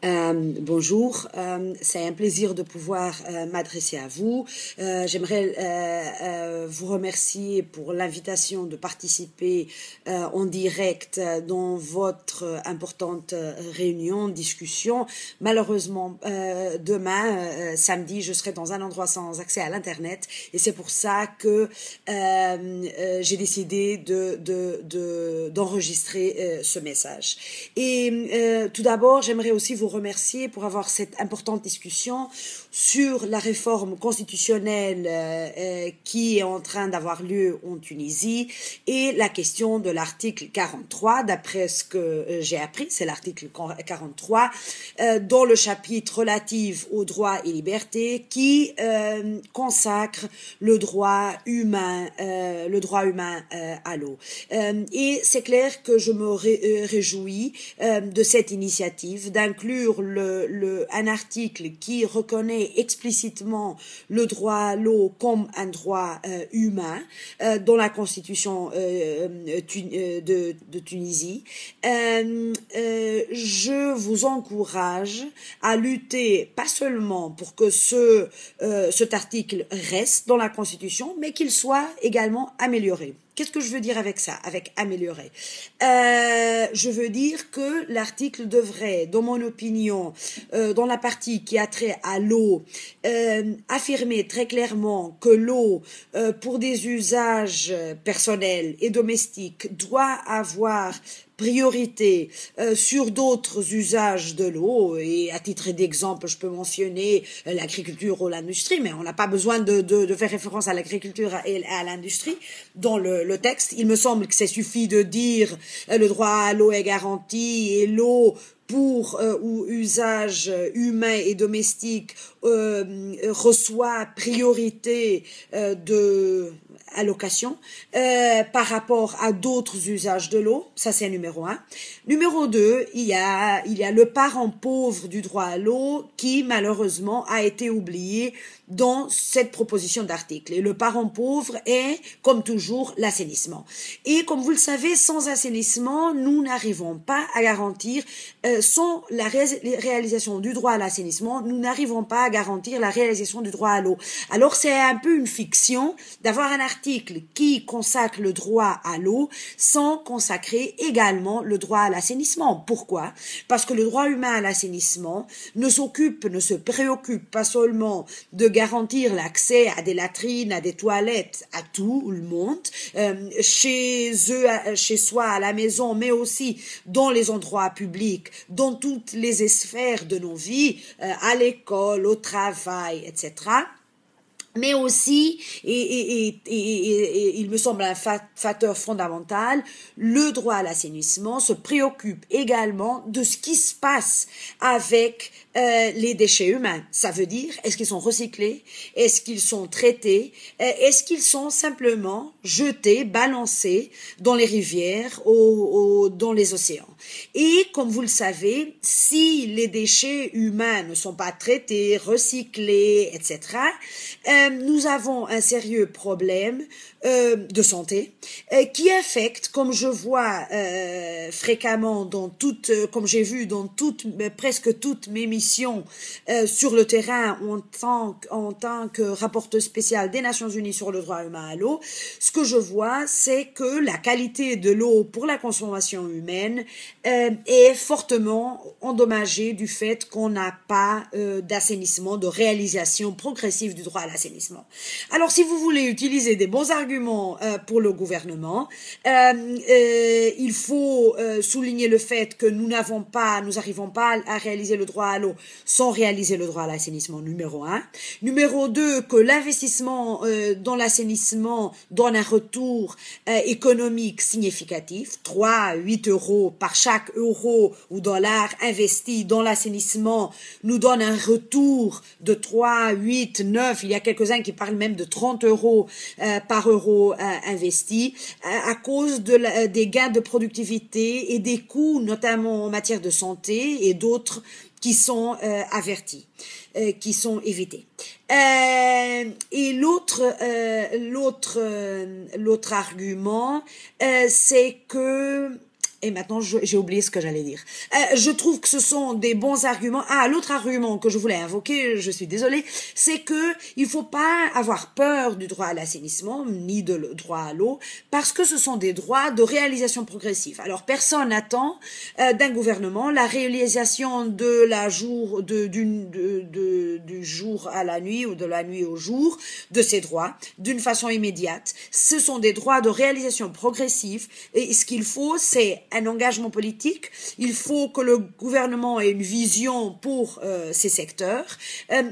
Bonjour, c'est un plaisir de pouvoir m'adresser à vous. J'aimerais vous remercier pour l'invitation de participer en direct dans votre importante réunion, discussion. Malheureusement, demain, samedi, je serai dans un endroit sans accès à l'Internet et c'est pour ça que j'ai décidé d'enregistrer ce message. Et tout d'abord, j'aimerais aussi vous remercier pour avoir cette importante discussion sur la réforme constitutionnelle qui est en train d'avoir lieu en Tunisie et la question de l'article 43, d'après ce que j'ai appris, c'est l'article 43, dans le chapitre relatif aux droits et libertés qui consacre le droit humain à l'eau. Et c'est clair que je me réjouis de cette initiative d'inclure un article qui reconnaît explicitement le droit à l'eau comme un droit humain dans la constitution de Tunisie. Je vous encourage à lutter pas seulement pour que cet article reste dans la constitution, mais qu'il soit également amélioré. Qu'est-ce que je veux dire avec ça, avec améliorer? Je veux dire que l'article devrait, dans mon opinion, dans la partie qui a trait à l'eau, affirmer très clairement que l'eau, pour des usages personnels et domestiques, doit avoir priorité sur d'autres usages de l'eau. Et à titre d'exemple, je peux mentionner l'agriculture ou l'industrie, mais on n'a pas besoin de faire référence à l'agriculture et à l'industrie dans le texte. Il me semble que c'est suffit de dire le droit à l'eau est garanti et l'eau pour ou usage humain et domestique reçoit priorité de allocation par rapport à d'autres usages de l'eau. Ça, c'est numéro 1. Numéro 2, il y a le parent pauvre du droit à l'eau qui, malheureusement, a été oublié dans cette proposition d'article. Et le parent pauvre est, comme toujours, l'assainissement. Et comme vous le savez, sans assainissement, nous n'arrivons pas à garantir, sans la réalisation du droit à l'assainissement, nous n'arrivons pas à garantir la réalisation du droit à l'eau. Alors c'est un peu une fiction d'avoir un article qui consacre le droit à l'eau sans consacrer également le droit à l'assainissement. Pourquoi? Parce que le droit humain à l'assainissement ne se préoccupe pas seulement de garantir l'accès à des latrines, à des toilettes, à tout le monde, chez soi, à la maison, mais aussi dans les endroits publics, dans toutes les sphères de nos vies, à l'école, au travail, etc. Mais aussi, et il me semble un facteur fondamental, le droit à l'assainissement se préoccupe également de ce qui se passe avec les déchets humains. Ça veut dire, est-ce qu'ils sont recyclés? Est-ce qu'ils sont traités? Est-ce qu'ils sont simplement jetés, balancés dans les rivières, dans les océans? Et comme vous le savez, si les déchets humains ne sont pas traités, recyclés, etc., nous avons un sérieux problème de santé qui affecte, comme je vois fréquemment comme j'ai vu dans presque toutes mes missions sur le terrain en tant que rapporteur spécial des Nations Unies sur le droit humain à l'eau, ce que je vois, c'est que la qualité de l'eau pour la consommation humaine est fortement endommagée du fait qu'on n'a pas d'assainissement, de réalisation progressive du droit à l'assainissement. Alors, si vous voulez utiliser des bons arguments pour le gouvernement, il faut souligner le fait que nous n'arrivons pas à réaliser le droit à l'eau sans réaliser le droit à l'assainissement, numéro 1. Numéro 2, que l'investissement dans l'assainissement donne un retour économique significatif, 3 à 8 euros par chaque euro ou dollar investi dans l'assainissement nous donne un retour de 3, 8, 9, il y a quelques-uns qui parlent même de 30 euros par euro investi à cause des gains de productivité et des coûts, notamment en matière de santé et d'autres qui sont avertis, qui sont évités. Et l'autre argument, c'est que Et maintenant, j'ai oublié ce que j'allais dire. Je trouve que ce sont des bons arguments. Ah, l'autre argument que je voulais invoquer, je suis désolée, c'est que il faut pas avoir peur du droit à l'assainissement, ni de le droit à l'eau, parce que ce sont des droits de réalisation progressive. Alors, personne n'attend d'un gouvernement la réalisation de du jour à la nuit ou de la nuit au jour de ces droits d'une façon immédiate. Ce sont des droits de réalisation progressive et ce qu'il faut, c'est un engagement politique. Il faut que le gouvernement ait une vision pour ces secteurs.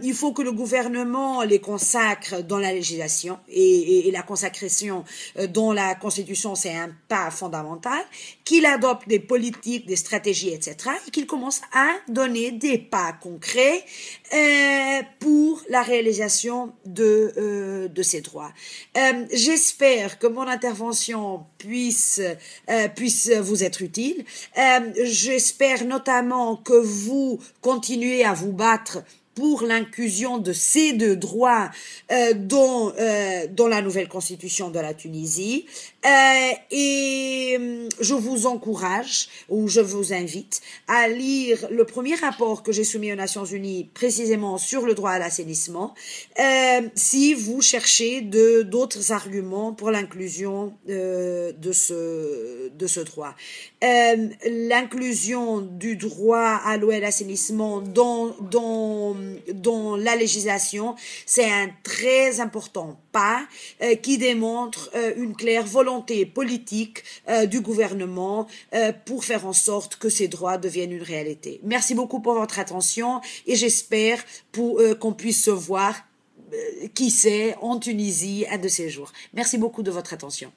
Il faut que le gouvernement les consacre dans la législation et la consacration dans la Constitution, c'est un pas fondamental. Qu'il adopte des politiques, des stratégies, etc. et qu'il commence à donner des pas concrets pour la réalisation de ces droits. J'espère que mon intervention puisse vous être utile. J'espère notamment que vous continuez à vous battre pour l'inclusion de ces deux droits dans la nouvelle constitution de la Tunisie. Et je vous encourage, ou je vous invite, à lire le premier rapport que j'ai soumis aux Nations Unies, précisément sur le droit à l'assainissement, si vous cherchez d'autres arguments pour l'inclusion de ce droit. L'inclusion du droit à l'eau et à l'assainissement dans la législation, c'est un très important pas qui démontre une claire volonté politique du gouvernement pour faire en sorte que ces droits deviennent une réalité. Merci beaucoup pour votre attention et j'espère qu'on puisse se voir, qui sait, en Tunisie un de ces jours. Merci beaucoup de votre attention.